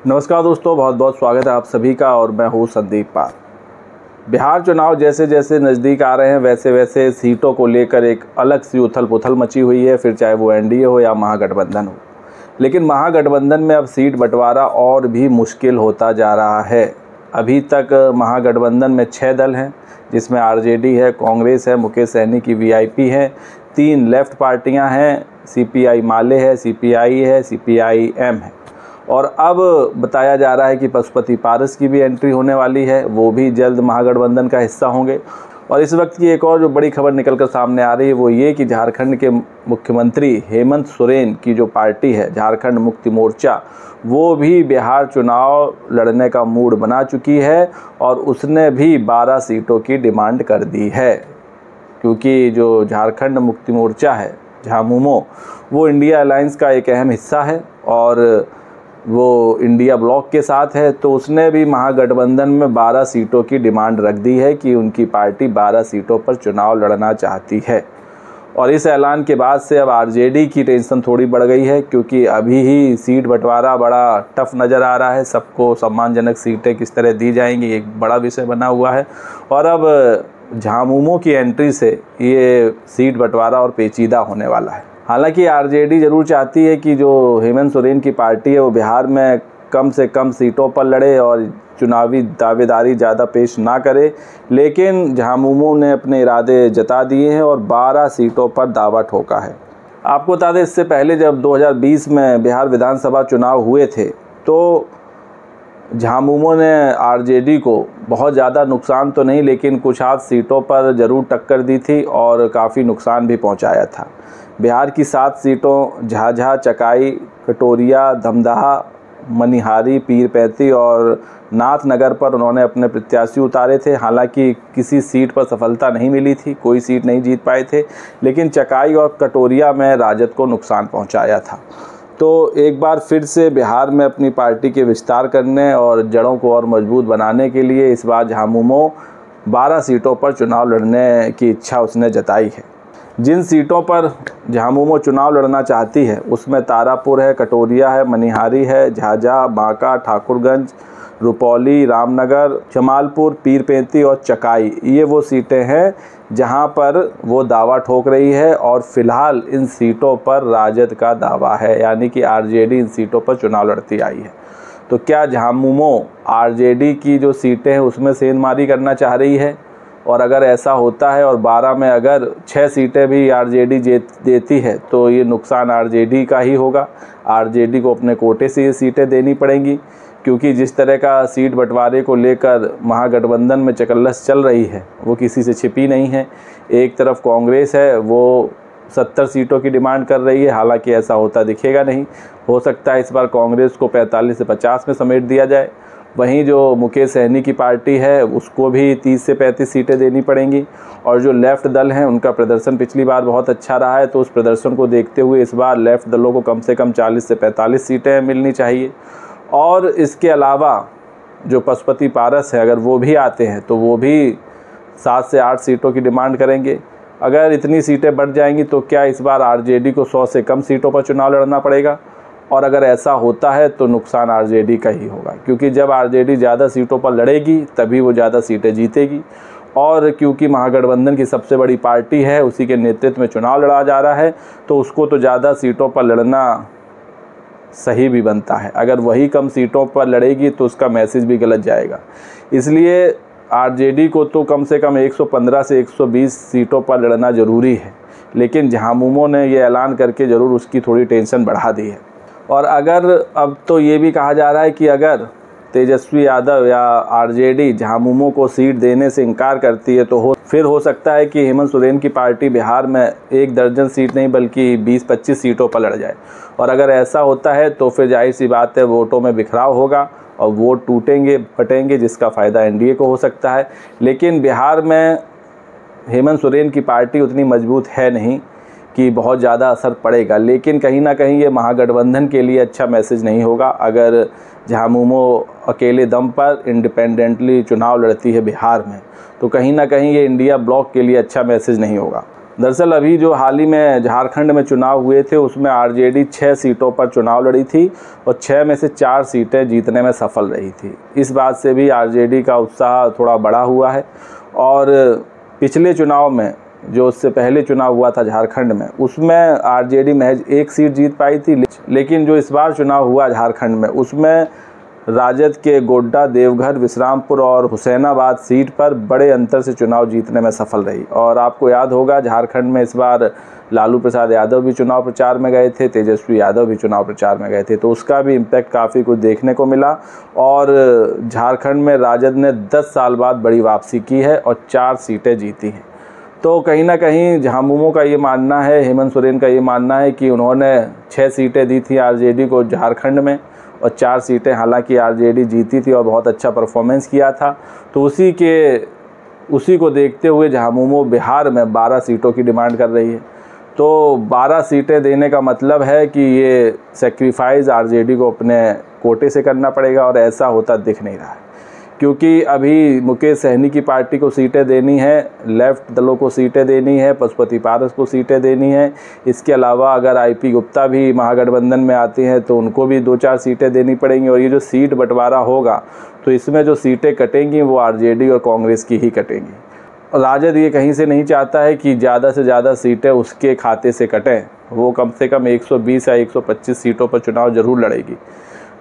नमस्कार दोस्तों, बहुत बहुत स्वागत है आप सभी का। और मैं हूँ संदीप पाल। बिहार चुनाव जैसे जैसे नज़दीक आ रहे हैं वैसे वैसे सीटों को लेकर एक अलग सी उथल पुथल मची हुई है, फिर चाहे वो एनडीए हो या महागठबंधन हो। लेकिन महागठबंधन में अब सीट बंटवारा और भी मुश्किल होता जा रहा है। अभी तक महागठबंधन में 6 दल हैं, जिसमें आरजेडी है, कांग्रेस है, मुकेश सहनी की वीआईपी है, 3 लेफ्ट पार्टियां हैं, सीपीआई माले है, सीपीआई है, सीपीआई-एम है। और अब बताया जा रहा है कि पशुपति पारस की भी एंट्री होने वाली है, वो भी जल्द महागठबंधन का हिस्सा होंगे। और इस वक्त की एक और जो बड़ी खबर निकलकर सामने आ रही है वो ये कि झारखंड के मुख्यमंत्री हेमंत सोरेन की जो पार्टी है झारखंड मुक्ति मोर्चा, वो भी बिहार चुनाव लड़ने का मूड बना चुकी है और उसने भी 12 सीटों की डिमांड कर दी है। क्योंकि जो झारखंड मुक्ति मोर्चा है, झामुमो, वो इंडिया अलायंस का एक अहम हिस्सा है और वो इंडिया ब्लॉक के साथ है, तो उसने भी महागठबंधन में 12 सीटों की डिमांड रख दी है कि उनकी पार्टी 12 सीटों पर चुनाव लड़ना चाहती है। और इस ऐलान के बाद से अब आरजेडी की टेंशन थोड़ी बढ़ गई है, क्योंकि अभी ही सीट बंटवारा बड़ा टफ नज़र आ रहा है। सबको सम्मानजनक सीटें किस तरह दी जाएंगी एक बड़ा विषय बना हुआ है। और अब झामुमो की एंट्री से ये सीट बंटवारा और पेचीदा होने वाला है। हालांकि आरजेडी ज़रूर चाहती है कि जो हेमंत सोरेन की पार्टी है वो बिहार में कम से कम सीटों पर लड़े और चुनावी दावेदारी ज़्यादा पेश ना करे, लेकिन झामुमो ने अपने इरादे जता दिए हैं और 12 सीटों पर दावा ठोका है। आपको बता दें, इससे पहले जब 2020 में बिहार विधानसभा चुनाव हुए थे तो झामुमो ने आरजेडी को बहुत ज़्यादा नुकसान तो नहीं लेकिन कुछ आध सीटों पर ज़रूर टक्कर दी थी और काफ़ी नुकसान भी पहुंचाया था। बिहार की 7 सीटों झाझा, चकाई, कटोरिया, धमदाहा, मनिहारी, पीरपैंती और नाथनगर पर उन्होंने अपने प्रत्याशी उतारे थे। हालांकि किसी सीट पर सफलता नहीं मिली थी, कोई सीट नहीं जीत पाए थे, लेकिन चकाई और कटोरिया में राजद को नुकसान पहुंचाया था। तो एक बार फिर से बिहार में अपनी पार्टी के विस्तार करने और जड़ों को और मजबूत बनाने के लिए इस बार झामुमो 12 सीटों पर चुनाव लड़ने की इच्छा उसने जताई है। जिन सीटों पर झामुमो चुनाव लड़ना चाहती है उसमें तारापुर है, कटोरिया है, मनिहारी है, झाझा, बांका, ठाकुरगंज, रुपौली, रामनगर, जमालपुर, पीरपैंती और चकाई, ये वो सीटें हैं जहां पर वो दावा ठोक रही है। और फिलहाल इन सीटों पर राजद का दावा है, यानी कि आरजेडी इन सीटों पर चुनाव लड़ती आई है। तो क्या झामुमो आरजेडी की जो सीटें हैं उसमें सेंधमारी करना चाह रही है? और अगर ऐसा होता है और 12 में अगर 6 सीटें भी आरजेडी देती है तो ये नुकसान आरजेडी का ही होगा। आरजेडी को अपने कोटे से ये सीटें देनी पड़ेंगी, क्योंकि जिस तरह का सीट बंटवारे को लेकर महागठबंधन में चकल्लस चल रही है वो किसी से छिपी नहीं है। एक तरफ कांग्रेस है, वो 70 सीटों की डिमांड कर रही है, हालांकि ऐसा होता दिखेगा नहीं। हो सकता है इस बार कांग्रेस को 45 से 50 में समेट दिया जाए। वहीं जो मुकेश सहनी की पार्टी है उसको भी 30 से 35 सीटें देनी पड़ेंगी। और जो लेफ़्ट दल हैं उनका प्रदर्शन पिछली बार बहुत अच्छा रहा है, तो उस प्रदर्शन को देखते हुए इस बार लेफ़्ट दलों को कम से कम 40 से 45 सीटें मिलनी चाहिए। और इसके अलावा जो पशुपति पारस है, अगर वो भी आते हैं तो वो भी 7 से 8 सीटों की डिमांड करेंगे। अगर इतनी सीटें बढ़ जाएंगी तो क्या इस बार आरजेडी को 100 से कम सीटों पर चुनाव लड़ना पड़ेगा? और अगर ऐसा होता है तो नुकसान आरजेडी का ही होगा, क्योंकि जब आरजेडी ज़्यादा सीटों पर लड़ेगी तभी वो ज़्यादा सीटें जीतेगी। और क्योंकि महागठबंधन की सबसे बड़ी पार्टी है, उसी के नेतृत्व में चुनाव लड़ा जा रहा है, तो उसको तो ज़्यादा सीटों पर लड़ना सही भी बनता है। अगर वही कम सीटों पर लड़ेगी तो उसका मैसेज भी गलत जाएगा। इसलिए आरजेडी को तो कम से कम 115 से 120 सीटों पर लड़ना ज़रूरी है, लेकिन झामुमो ने ये ऐलान करके ज़रूर उसकी थोड़ी टेंशन बढ़ा दी है। और अगर अब तो ये भी कहा जा रहा है कि अगर तेजस्वी यादव या आरजेडी झामुमो को सीट देने से इनकार करती है तो फिर हो सकता है कि हेमंत सोरेन की पार्टी बिहार में 1 दर्जन सीट नहीं बल्कि 20-25 सीटों पर लड़ जाए। और अगर ऐसा होता है तो फिर जाहिर सी बात है वोटों में बिखराव होगा और वोट टूटेंगे फटेंगे, जिसका फ़ायदा एनडीए को हो सकता है। लेकिन बिहार में हेमंत सोरेन की पार्टी उतनी मजबूत है नहीं कि बहुत ज़्यादा असर पड़ेगा, लेकिन कहीं ना कहीं ये महागठबंधन के लिए अच्छा मैसेज नहीं होगा। अगर झामुमो अकेले दम पर इंडिपेंडेंटली चुनाव लड़ती है बिहार में, तो कहीं ना कहीं ये इंडिया ब्लॉक के लिए अच्छा मैसेज नहीं होगा। दरअसल अभी जो हाल ही में झारखंड में चुनाव हुए थे उसमें आरजेडी 6 सीटों पर चुनाव लड़ी थी और 6 में से 4 सीटें जीतने में सफल रही थी। इस बात से भी आरजेडी का उत्साह थोड़ा बढ़ा हुआ है। और पिछले चुनाव में जो उससे पहले चुनाव हुआ था झारखंड में, उसमें आरजेडी महज 1 सीट जीत पाई थी, लेकिन जो इस बार चुनाव हुआ झारखंड में उसमें राजद के गोड्डा, देवघर, विश्रामपुर और हुसैनाबाद सीट पर बड़े अंतर से चुनाव जीतने में सफल रही। और आपको याद होगा झारखंड में इस बार लालू प्रसाद यादव भी चुनाव प्रचार में गए थे, तेजस्वी यादव भी चुनाव प्रचार में गए थे, तो उसका भी इम्पैक्ट काफ़ी कुछ देखने को मिला। और झारखंड में राजद ने 10 साल बाद बड़ी वापसी की है और 4 सीटें जीती हैं। तो कहीं ना कहीं झामुमो का ये मानना है, हेमंत सोरेन का ये मानना है कि उन्होंने 6 सीटें दी थी आरजेडी को झारखंड में और 4 सीटें हालांकि आरजेडी जीती थी और बहुत अच्छा परफॉर्मेंस किया था। तो उसी को देखते हुए झामुमो बिहार में 12 सीटों की डिमांड कर रही है। तो 12 सीटें देने का मतलब है कि ये सेक्रीफाइस आरजेडी को अपने कोटे से करना पड़ेगा और ऐसा होता दिख नहीं रहा है, क्योंकि अभी मुकेश सहनी की पार्टी को सीटें देनी है, लेफ्ट दलों को सीटें देनी है, पशुपति पारस को सीटें देनी है। इसके अलावा अगर आईपी गुप्ता भी महागठबंधन में आती हैं तो उनको भी 2-4 सीटें देनी पड़ेंगी। और ये जो सीट बंटवारा होगा तो इसमें जो सीटें कटेंगी वो आरजेडी और कांग्रेस की ही कटेंगी। और राजद ये कहीं से नहीं चाहता है कि ज़्यादा से ज़्यादा सीटें उसके खाते से कटें, वो कम से कम 120 या 125 सीटों पर चुनाव ज़रूर लड़ेगी।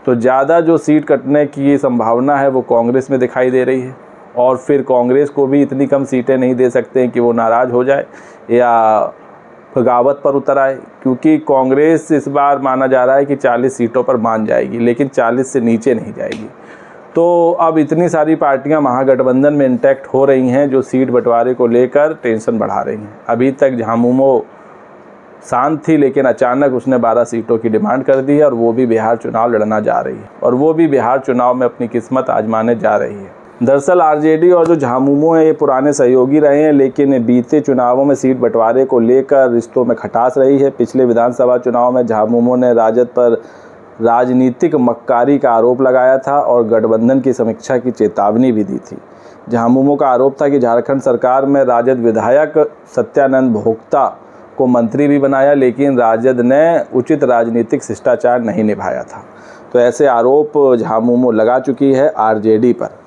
तो ज़्यादा जो सीट कटने की संभावना है वो कांग्रेस में दिखाई दे रही है। और फिर कांग्रेस को भी इतनी कम सीटें नहीं दे सकते हैं कि वो नाराज़ हो जाए या बगावत पर उतर आए, क्योंकि कांग्रेस इस बार माना जा रहा है कि 40 सीटों पर मान जाएगी, लेकिन 40 से नीचे नहीं जाएगी। तो अब इतनी सारी पार्टियां महागठबंधन में इंटैक्ट हो रही हैं जो सीट बंटवारे को लेकर टेंशन बढ़ा रही हैं। अभी तक झामुमो शांत थी, लेकिन अचानक उसने 12 सीटों की डिमांड कर दी है और वो भी बिहार चुनाव लड़ना जा रही है और वो भी बिहार चुनाव में अपनी किस्मत आजमाने जा रही है। दरअसल आरजेडी और जो झामुमो हैं ये पुराने सहयोगी रहे हैं, लेकिन बीते चुनावों में सीट बंटवारे को लेकर रिश्तों में खटास रही है। पिछले विधानसभा चुनाव में झामुमो ने राजद पर राजनीतिक मक्कारी का आरोप लगाया था और गठबंधन की समीक्षा की चेतावनी भी दी थी। झामुमो का आरोप था कि झारखंड सरकार में राजद विधायक सत्यानंद भोक्ता को मंत्री भी बनाया, लेकिन राजद ने उचित राजनीतिक शिष्टाचार नहीं निभाया था। तो ऐसे आरोप झामुमो लगा चुकी है आरजेडी पर।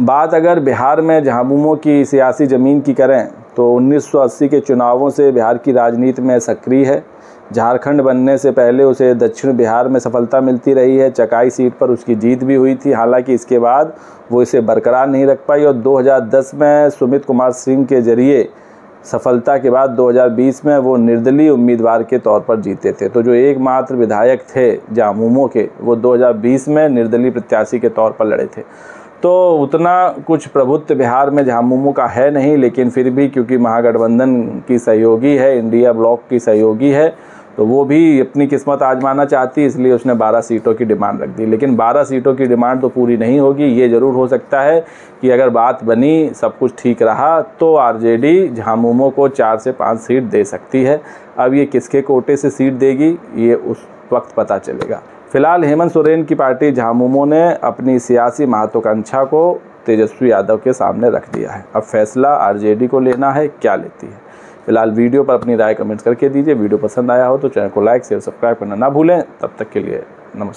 बात अगर बिहार में झामुमो की सियासी ज़मीन की करें तो 1980 के चुनावों से बिहार की राजनीति में सक्रिय है। झारखंड बनने से पहले उसे दक्षिण बिहार में सफलता मिलती रही है, चकाई सीट पर उसकी जीत भी हुई थी। हालांकि इसके बाद वो इसे बरकरार नहीं रख पाई और 2010 में सुमित कुमार सिंह के जरिए सफलता के बाद 2020 में वो निर्दलीय उम्मीदवार के तौर पर जीते थे। तो जो एकमात्र विधायक थे झामुमो के, वो 2020 में निर्दलीय प्रत्याशी के तौर पर लड़े थे। तो उतना कुछ प्रभुत्व बिहार में झामुमो का है नहीं, लेकिन फिर भी क्योंकि महागठबंधन की सहयोगी है, इंडिया ब्लॉक की सहयोगी है, तो वो भी अपनी किस्मत आजमाना चाहती, इसलिए उसने 12 सीटों की डिमांड रख दी। लेकिन 12 सीटों की डिमांड तो पूरी नहीं होगी। ये ज़रूर हो सकता है कि अगर बात बनी, सब कुछ ठीक रहा, तो आरजेडी झामुमो को 4 से 5 सीट दे सकती है। अब ये किसके कोटे से सीट देगी ये उस वक्त पता चलेगा। फिलहाल हेमंत सोरेन की पार्टी झामुमो ने अपनी सियासी महत्वाकांक्षा को तेजस्वी यादव के सामने रख दिया है। अब फैसला आरजेडी को लेना है, क्या लेती है। फिलहाल वीडियो पर अपनी राय कमेंट्स करके दीजिए। वीडियो पसंद आया हो तो चैनल को लाइक, शेयर, सब्सक्राइब करना ना भूलें। तब तक के लिए नमस्कार।